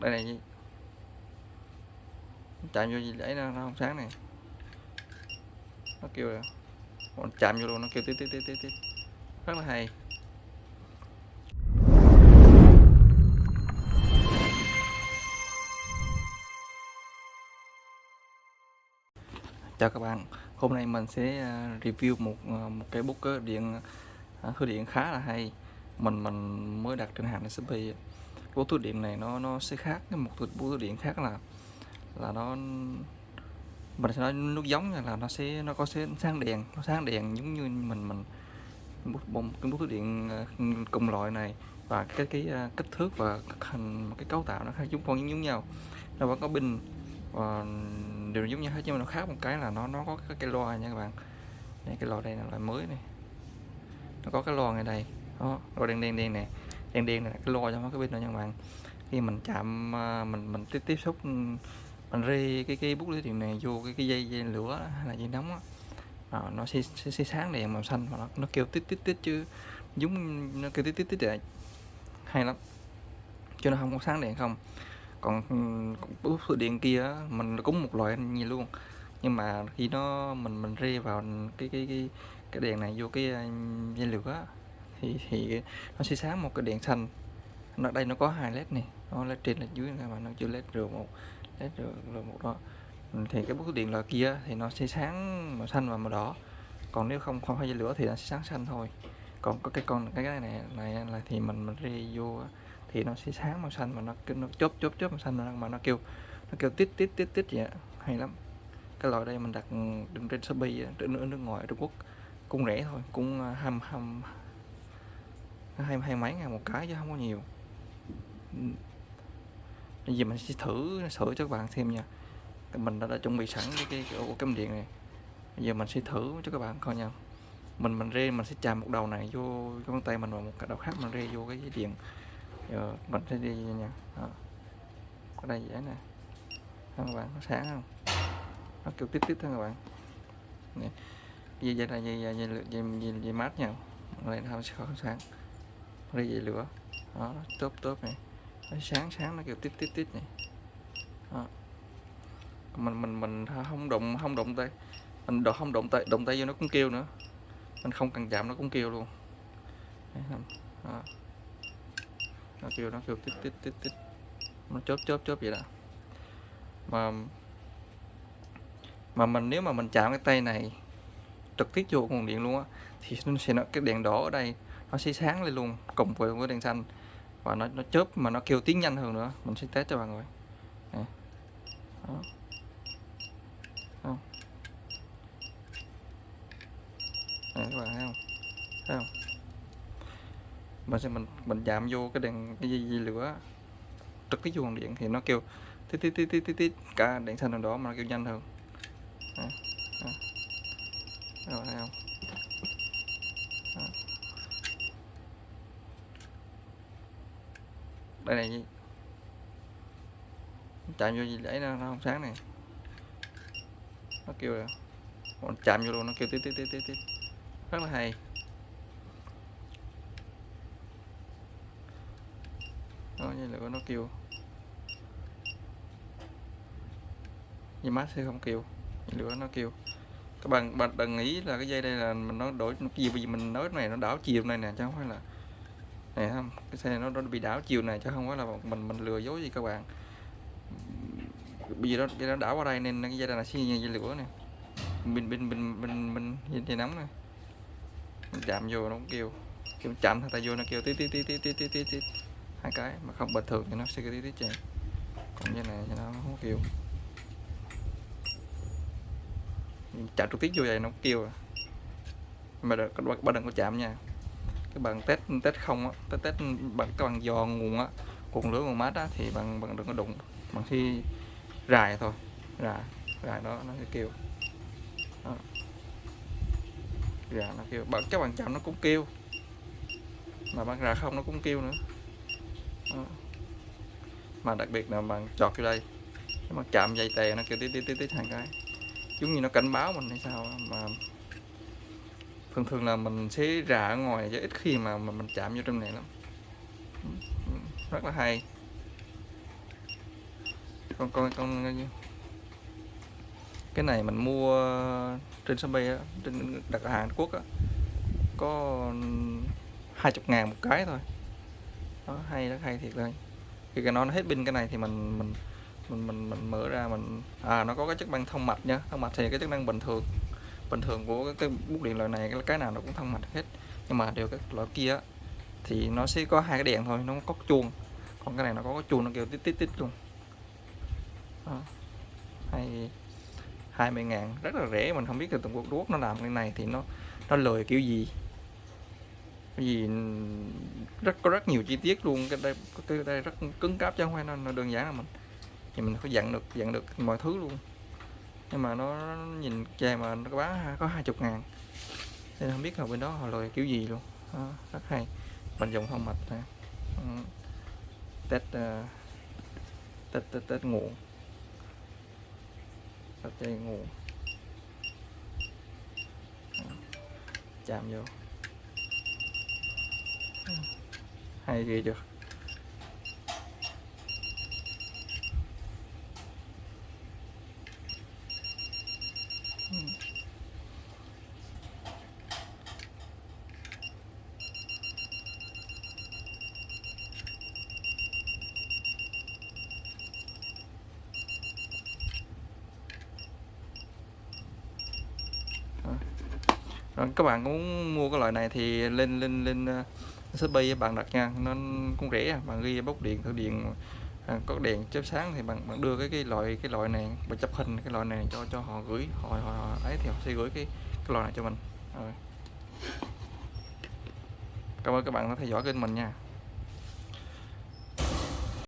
Đây này, chạm vô gì đấy nó không sáng này, nó kêu là chạm vô luôn nó kêu tít tít tít tít tít, rất là hay. Chào các bạn, hôm nay mình sẽ review một cái bút điện thư điện khá là hay. Mình mới đặt trên hàng Shopee. Bút thư điện này nó sẽ khác với một bút thư điện khác là nó, mình sẽ nói nó giống như là nó có sáng đèn giống như mình cái bút thư điện cùng loại này, và cái kích thước và hình một cái cấu tạo nó khác giống nhau. Nó vẫn có pin và đều giống như hết, nhưng mà nó khác một cái là nó có cái loa nha các bạn. Đây, cái loa đây là loại mới này, nó có cái loa ngay đây đó, loa đen đen nè, đen đen này là cái loa trong cái pin đó nha các bạn. Khi mình chạm mình tiếp xúc, mình rê cái bút lưới điện này vô cái dây lửa hay là dây nóng á, nó sẽ sáng đèn màu xanh, và nó kêu tít tít tít, chứ giống nó kêu tít tít tít vậy, hay lắm, chứ nó không có sáng đèn không. Còn bút điện kia mình cũng một loại như luôn, nhưng mà khi mình rê vào cái đèn này vô cái dây lửa thì nó sẽ sáng một cái đèn xanh. Đây nó có 2 led này, nó led trên led dưới các bạn, nó chưa led R1, led R1 đó. Thì cái bút điện loại kia thì nó sẽ sáng màu xanh và màu đỏ, còn nếu không phải dây lửa thì nó sẽ sáng xanh thôi. Còn có cái này là thì mình rê vô thì nó sẽ sáng màu xanh, mà nó chớp màu xanh, mà nó kêu tít tít tít tít vậy, hay lắm. Cái loại đây mình đặt trên Shopee, trên nước ngoài, Trung Quốc, cũng rẻ thôi, cũng hai mấy ngàn một cái chứ không có nhiều. Bây giờ mình sẽ thử sửa cho các bạn xem nha. Mình đã chuẩn bị sẵn cái ổ cắm điện này, bây giờ mình sẽ thử cho các bạn coi nha. Mình rê, mình sẽ chạm một đầu này vô cái ngón tay mình, và một cái đầu khác mình rê vô cái dây điện. Giờ mình sẽ đi nha. Đó. Ở đây dễ nè, các bạn, nó sáng không, nó kêu tít tít thôi các bạn. Nè, dây này dây mát nha, ở đây nó sẽ không sáng, đây dây lửa đó, nó tốp này, nó sáng, nó kêu tít tít tít này đó. Mình không động tay, mình không động tay vô nó cũng kêu nữa, mình không cần chạm nó cũng kêu luôn. Đấy không? Đó. Nó kêu tít tít tít tít, nó chớp vậy đó. Mà mình nếu mà mình chạm cái tay này trực tiếp vô nguồn điện luôn á, thì nó cái đèn đỏ ở đây nó sẽ sáng lên luôn cùng với cái đèn xanh, và nó chớp mà nó kêu tiếng nhanh hơn nữa. Mình sẽ test cho bạn rồi nè. Đó. Không? Nè, các bạn thấy không? Mình chạm vô cái dây lửa trực tiếp vô nguồn điện thì nó kêu tít tít tít tít tít, cả đèn xanh đèn đỏ mà nó kêu nhanh hơn. Đó. Đó. Các bạn thấy không? Đó. Đây này, chạm vô gì để nó không sáng này, nó kêu là chạm vô luôn nó kêu tít tít tít tít tít, rất là hay. Đó, như là nó kêu, dây mát sẽ không kêu, lửa nó kêu. Các bạn đừng nghĩ là cái dây đây là mình nói đổi cái gì, vì mình nói này nó đảo chiều này nè, chứ không phải là này không, cái xe này nó bị đảo chiều này, chứ không phải là mình lừa dối gì các bạn. Bây giờ nó đảo qua đây nên cái dây này là dây lửa này, bên dây nóng này, mình chạm vô nó cũng kêu chạm tay vô nó kêu tít tít tít tít tít tít tít, hai cái, mà không bình thường thì nó sẽ kêu tít tít vậy. Còn dây này thì nó không kêu, chạm trực tiếp vô vậy nó cũng kêu. Mà các bạn đừng có chạm nha. Các bạn test không á, test bằng các bạn dò nguồn á, nguồn lửa nguồn mát á, thì bạn đừng có đụng, bằng khi rài thôi, rài đó nó sẽ kêu đó. Rài nó kêu, các bạn chạm nó cũng kêu, mà bạn rài không nó cũng kêu nữa đó. Mà đặc biệt là bạn chọt vô đây, nếu mà chạm dây tè nó kêu tít tít tít tít hai cái, giống như nó cảnh báo mình hay sao đó. Mà thường là mình sẽ rà ở ngoài, chứ ít khi mà mình chạm vô trong này lắm. Rất là hay. con cái này mình mua trên Shopee á, trên đặt ở Hàn Quốc á, có 20.000 một cái thôi. Nó hay, rất hay thiệt đây. Khi cái nó hết pin cái này thì mình mở ra mình nó có cái chức năng thông mạch nha. Thông mạch thì cái chức năng bình thường của cái bút điện loại này cái nào nó cũng thông mạch hết, nhưng mà điều cái loại kia á, thì nó sẽ có hai cái đèn thôi, nó có chuông, còn cái này nó có cái chuông, nó kêu tít tít tít luôn. Đó. Hay 20.000 rất là rẻ, mình không biết là Trung Quốc nó làm cái này thì nó lời kiểu gì, cái gì có rất nhiều chi tiết luôn. Cái đây rất cứng cáp chứ không phải nó đơn giản là mình có dặn được mọi thứ luôn, nhưng mà nó nhìn chè mà nó bán có 20.000 nên không biết là bên đó họ lời kiểu gì luôn. Đó, rất hay. Mình dùng thông mạch nè. Test test nguồn, test dây nguồn, chạm vô hay ghê chưa. Rồi, các bạn muốn mua cái loại này thì lên Shopee bạn đặt nha, nó cũng rẻ. Bạn ghi bốc điện thử điện có đèn chớp sáng thì bạn đưa cái loại này, bạn chụp hình cái loại này cho họ gửi, họ ấy thì họ sẽ gửi cái loại này cho mình. Rồi, cảm ơn các bạn đã theo dõi kênh mình nha.